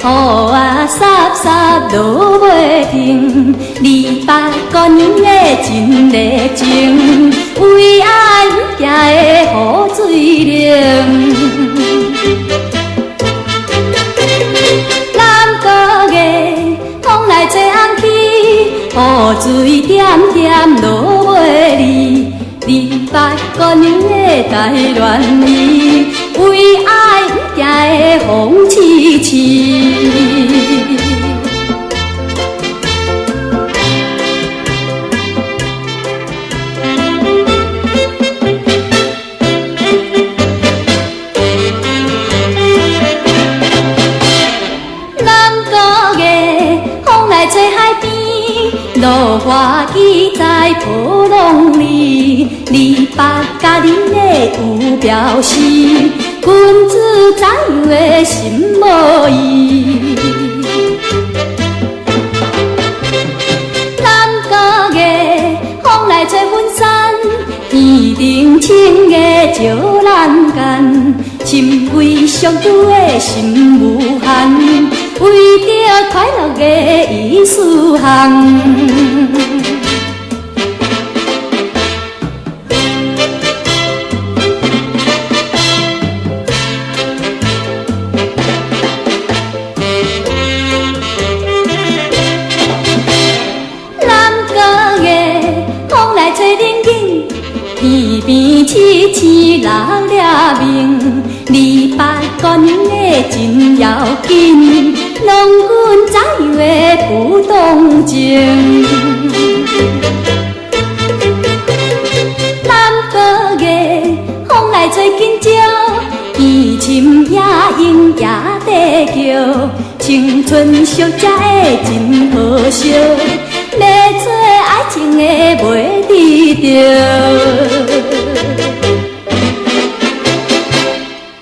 雨啊洒洒落袂停，28个年的真热情，为爱行的雨水灵。南国月，风来吹红去，雨水点点落袂离。28个年的台恋意，为爱行的风凄凄。南国月，风来吹海边，落花枝在波浪里。28家人的有表示，君子怎样的心无异。南国月，风来吹粉山，天顶清月照人间，深闺相拄的心无限，为着快乐的意思行。天边凄凄落了明，28个年的真要紧，郎君怎样的不动情？南国月，风来吹紧招，见深夜莺夜地叫，青春小姐的真好笑，要做爱情的袂得着。